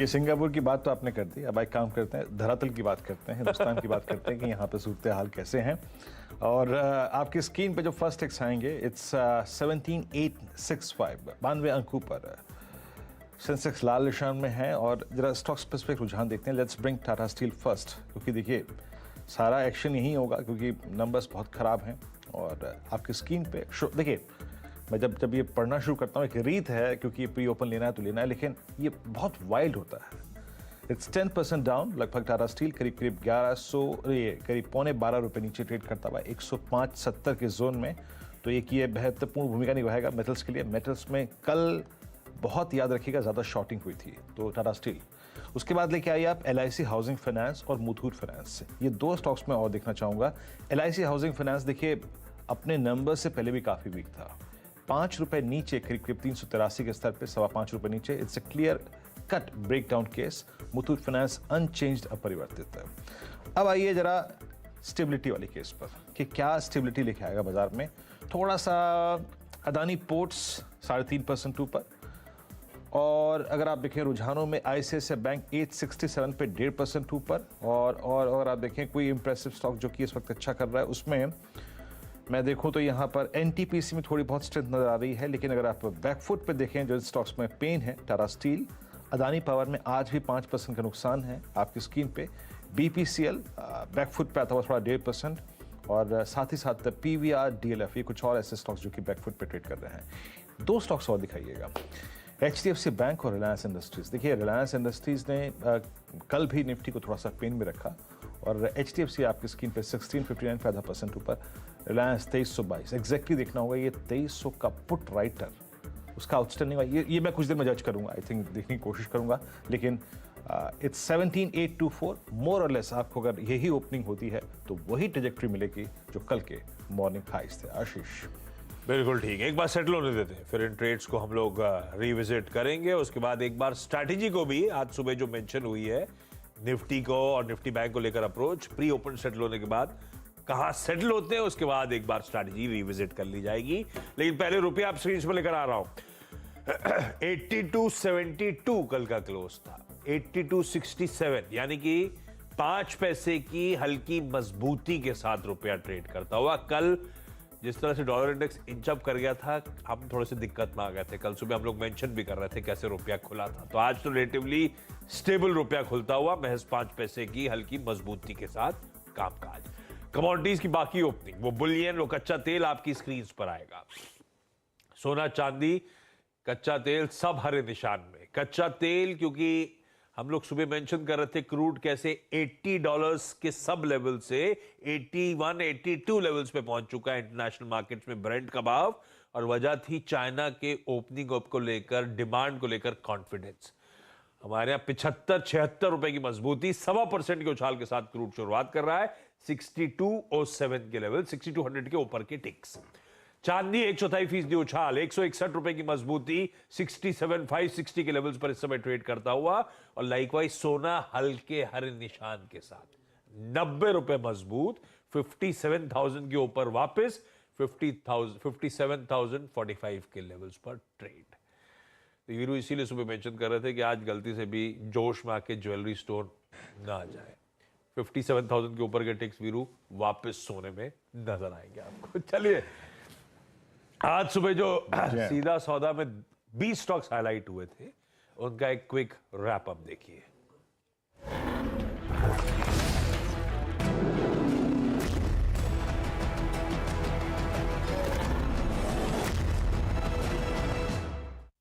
ये सिंगापुर की बात तो आपने कर दी। अब एक काम करते हैं, धरातल की बात करते हैं, हिंदुस्तान की बात करते हैं कि यहाँ पे सूरत हाल कैसे हैं। और आपकी स्क्रीन पे जो फर्स्ट टेक्स आएंगे, इट्स 17865, 92 अंकों पर सेंसेक्स लाल निशान में है। और जरा स्टॉक स्पेसिफिक रुझान देखते हैं। Let's bring Tata steel first, क्योंकि देखिए सारा एक्शन यही होगा क्योंकि नंबर्स बहुत ख़राब हैं। और आपकी स्क्रीन पे देखिए, मैं जब ये पढ़ना शुरू करता हूँ, एक रीत है क्योंकि ये प्री ओपन लेना है तो लेना है, लेकिन ये बहुत वाइल्ड होता है। It's 10% down. लगभग टाटा स्टील करीब 1100, ये करीब पौने 12 रुपये नीचे ट्रेड करता हुआ 105.70 के जोन में। तो एक ये महत्वपूर्ण भूमिका निभाएगा मेटल्स के लिए। मेटल्स में कल बहुत याद रखिएगा ज़्यादा शॉर्टिंग हुई थी, तो टाटा स्टील। उसके बाद लेके आइए आप LIC हाउसिंग फाइनेंस और मुथूट फाइनेंस। ये दो स्टॉक्स में और देखना चाहूँगा। LIC हाउसिंग फाइनेंस देखिए अपने नंबर से पहले भी काफ़ी वीक था। 5 रुपए नीचे, करीब 383 के स्तर पे 5.25 रुपए नीचे। It's a clear cut breakdown case. Muthoot finance unchanged, अपरिवर्तित है। अब आइए जरा स्टेबिलिटी वाले केस पर कि क्या स्टेबिलिटी लेके आएगा बाजार में। थोड़ा सा अदानी पोर्ट्स 3.5% ऊपर। और अगर आप देखें रुझानों में ICICI बैंक 867 पे 1.5% ऊपर। और आप देखें कोई इंप्रेसिव स्टॉक जो कि इस वक्त अच्छा कर रहा है, उसमें मैं देखूं तो यहाँ पर NTPC में थोड़ी बहुत स्ट्रेंथ नजर आ रही है। लेकिन अगर आप बैकफुट पे देखें जो स्टॉक्स में पेन है, टाटा स्टील, अदानी पावर में आज भी 5% का नुकसान है आपकी स्क्रीन पे। BPCL बैकफुट पे आता हुआ थोड़ा 1.5%। और साथ ही साथ PVR, DLF, ये कुछ और ऐसे स्टॉक्स जो कि बैकफुट पे ट्रेड कर रहे हैं। दो स्टॉक्स और दिखाइएगा, HDFC बैंक और रिलायंस इंडस्ट्रीज। देखिए रिलायंस इंडस्ट्रीज ने कल भी निफ्टी को थोड़ा सा पेन में रखा। और HDFC आपकी स्क्रीन पे 1659 पे 0.5% ऊपर। रिलायंस 2322 एग्जैक्टली देखना होगा। ये 2300 का पुट राइटर, उसका आउटस्टैंडिंग ये मैं कुछ देर में जज करूंगा, आई थिंक देखने की कोशिश करूंगा। लेकिन इट्स 17824 मोर और लेस। आपको अगर यही ओपनिंग होती है तो वही ट्रेजेक्ट्री मिलेगी जो कल के मॉर्निंग हाइज थे। आशीष बिल्कुल ठीक है, एक बार सेटल होने देते हैं, फिर इन ट्रेड्स को हम लोग रिविजिट करेंगे। उसके बाद एक बार स्ट्रैटेजी को भी, आज सुबह जो मेंशन हुई है निफ्टी को और निफ्टी बैंक को लेकर अप्रोच, प्री ओपन सेटल होने के बाद कहां सेटल होते हैं, उसके बाद एक बार स्ट्रैटेजी रिविजिट कर ली जाएगी। लेकिन पहले रुपया आप स्क्रीन पर लेकर आ रहा हूं। 82.72 कल का क्लोज था, 82.67, यानी कि 5 पैसे की हल्की मजबूती के साथ रुपया ट्रेड करता हुआ। कल जिस तरह से डॉलर इंडेक्स इंचअप कर गया था, हम थोड़े से दिक्कत में आ गए थे। कल सुबह हम लोग मेंशन भी कर रहे थे कैसे रुपया खुला था। तो आज तो रिलेटिवली स्टेबल रुपया खुलता हुआ, महज 5 पैसे की हल्की मजबूती के साथ कामकाज। कमोडिटीज की बाकी ओपनिंग, वो बुलियन, वो कच्चा तेल आपकी स्क्रीन पर आएगा। सोना, चांदी, कच्चा तेल सब हरे निशान में। कच्चा तेल क्योंकि हम लोग सुबह मेंशन कर रहे थे क्रूड कैसे $80 के सब लेवल से 81, 82 लेवल्स पे पहुंच चुका है इंटरनेशनल मार्केट्स में ब्रेंट का भाव। और वजह थी चाइना के ओपनिंग अप को लेकर, डिमांड को लेकर कॉन्फिडेंस। हमारे यहाँ 75-76 रुपए की मजबूती, 1.25% के उछाल के साथ क्रूड शुरुआत कर रहा है 6207 के लेवल, 6200 के ऊपर के टिक्स। चांदी 1/4% उछाल, 161 रुपए की मजबूती, 67,560 के लेवल्स पर इस समय ट्रेड करता हुआ। और लाइकवाइज सोना हल्के हरे निशान के साथ 90 रुपए मजबूत, 57,000 के ऊपर वापस, 57,045 के लेवल्स पर ट्रेड। तो वीरू इसीलिए सुबह मेंशन कर रहे थे कि आज गलती से भी जोश में आके ज्वेलरी स्टोर ना आ जाए। 57,000 के ऊपर के टिक्स वीरू वापस सोने में नजर आएंगे आपको। चलिए, आज सुबह जो सीधा सौदा में 20 स्टॉक्स हाईलाइट हुए थे, उनका एक क्विक रैप अप देखिए।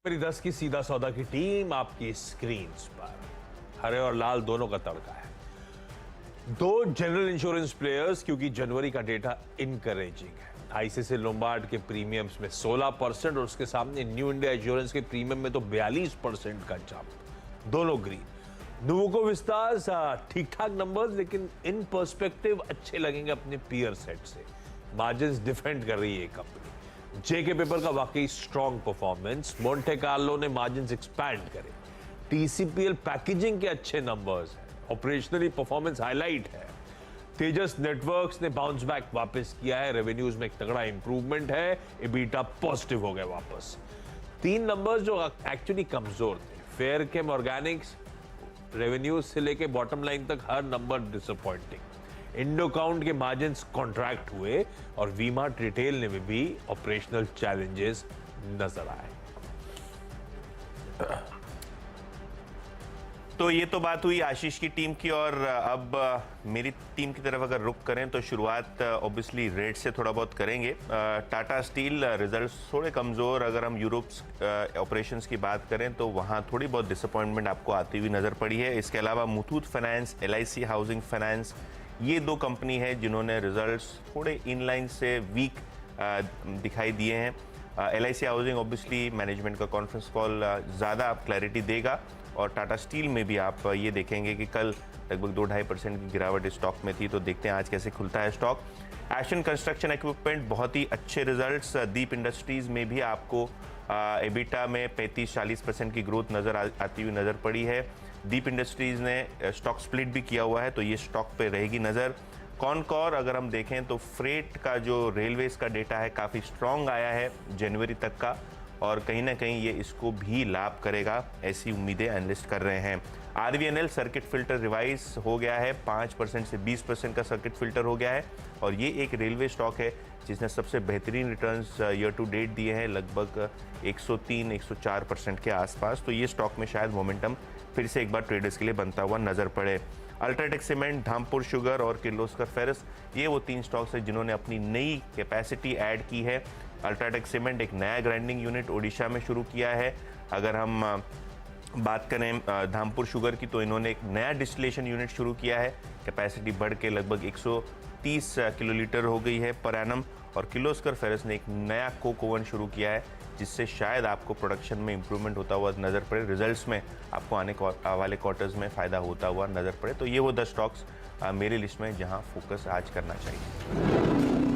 मेरी 10 की सीधा सौदा की टीम आपकी स्क्रीन पर, हरे और लाल दोनों का तड़का है। दो जनरल इंश्योरेंस प्लेयर्स, क्योंकि जनवरी का डेटा इनकरेजिंग है। ICICI लोम्बार्ड के प्रीमियम्स में 16% और उसके सामने न्यू इंडिया इंश्योरेंस के प्रीमियम में तो 42% का जंप, दोनों ग्रीन। नुवोको विस्तास ठीक ठाक नंबर्स, लेकिन इन पर्सपेक्टिव अच्छे लगेंगे अपने पीयर सेट से। मार्जिन्स डिफेंड कर रही है कंपनी। जेके पेपर का वाकई स्ट्रॉन्ग परफॉर्मेंस, मोंटे कार्लो ने मार्जिन्स एक्सपैंड करे। TCPL पैकेजिंग के अच्छे नंबर्स हैं, ऑपरेशनली परफॉर्मेंस हाईलाइट है। तेजस नेटवर्क्स ने बाउंस बैक वापस किया है, रेवेन्यूज में एक तगड़ा इंप्रूवमेंट है, EBITDA पॉजिटिव हो गए वापस। 3 नंबर्स जो एक्चुअली कमजोर थे, फेयरकेम ऑर्गेनिक्स रेवेन्यू से लेके बॉटम लाइन तक हर नंबर डिसअपॉइंटिंग। इंडोकाउंट के मार्जिन्स कॉन्ट्रैक्ट हुए और वी-मार्ट रिटेल में भी ऑपरेशनल चैलेंजेस नजर आए। तो ये तो बात हुई आशीष की टीम की, और अब मेरी टीम की तरफ अगर रुख करें तो शुरुआत ऑब्वियसली रेट से थोड़ा बहुत करेंगे। टाटा स्टील रिजल्ट्स थोड़े कमज़ोर, अगर हम यूरोप ऑपरेशंस की बात करें तो वहाँ थोड़ी बहुत डिसअपॉइंटमेंट आपको आती हुई नज़र पड़ी है। इसके अलावा Muthoot finance, LIC housing finance, ये दो कंपनी है जिन्होंने रिजल्ट्स थोड़े इनलाइन से वीक दिखाई दिए हैं। LIC हाउसिंग ऑब्वियसली मैनेजमेंट का कॉन्फ्रेंस कॉल ज़्यादा क्लैरिटी देगा, और टाटा स्टील में भी आप ये देखेंगे कि कल लगभग 2-2.5% की गिरावट स्टॉक में थी, तो देखते हैं आज कैसे खुलता है स्टॉक। एशियन कंस्ट्रक्शन इक्विपमेंट बहुत ही अच्छे रिजल्ट्स। दीप इंडस्ट्रीज़ में भी आपको एबिटा में 35-40% की ग्रोथ आती हुई नज़र पड़ी है। दीप इंडस्ट्रीज़ ने स्टॉक स्प्लिट भी किया हुआ है, तो ये स्टॉक पे रहेगी नज़र। कॉनकॉर अगर हम देखें तो फ्रेट का जो रेलवेज का डेटा है काफ़ी स्ट्रॉन्ग आया है जनवरी तक का, और कहीं ना कहीं ये इसको भी लाभ करेगा, ऐसी उम्मीदें एनालिस्ट कर रहे हैं। RVNL सर्किट फिल्टर रिवाइज हो गया है, 5% से 20% का सर्किट फिल्टर हो गया है, और ये एक रेलवे स्टॉक है जिसने सबसे बेहतरीन रिटर्न्स ईयर टू डेट दिए हैं, लगभग 103-104% के आसपास। तो ये स्टॉक में शायद मोमेंटम फिर से एक बार ट्रेडर्स के लिए बनता हुआ नज़र पड़े। अल्ट्राटेक सीमेंट, धामपुर शुगर और किर्लोस्कर फेरस, ये वो 3 स्टॉक्स हैं जिन्होंने अपनी नई कैपेसिटी ऐड की है। अल्ट्राटेक सीमेंट एक नया ग्राइंडिंग यूनिट ओडिशा में शुरू किया है। अगर हम बात करें धामपुर शुगर की, तो इन्होंने एक नया डिस्टिलेशन यूनिट शुरू किया है, कैपेसिटी बढ़ के लगभग 130 किलोलीटर हो गई है पर एनम। और किर्लोस्कर फेरस ने एक नया कोक ओवन शुरू किया है, जिससे शायद आपको प्रोडक्शन में इंप्रूवमेंट होता हुआ नज़र पड़े, रिजल्ट्स में आपको आने वाले क्वार्टर्स में फ़ायदा होता हुआ नज़र पड़े। तो ये वो 10 स्टॉक्स मेरी लिस्ट में जहां फोकस आज करना चाहिए।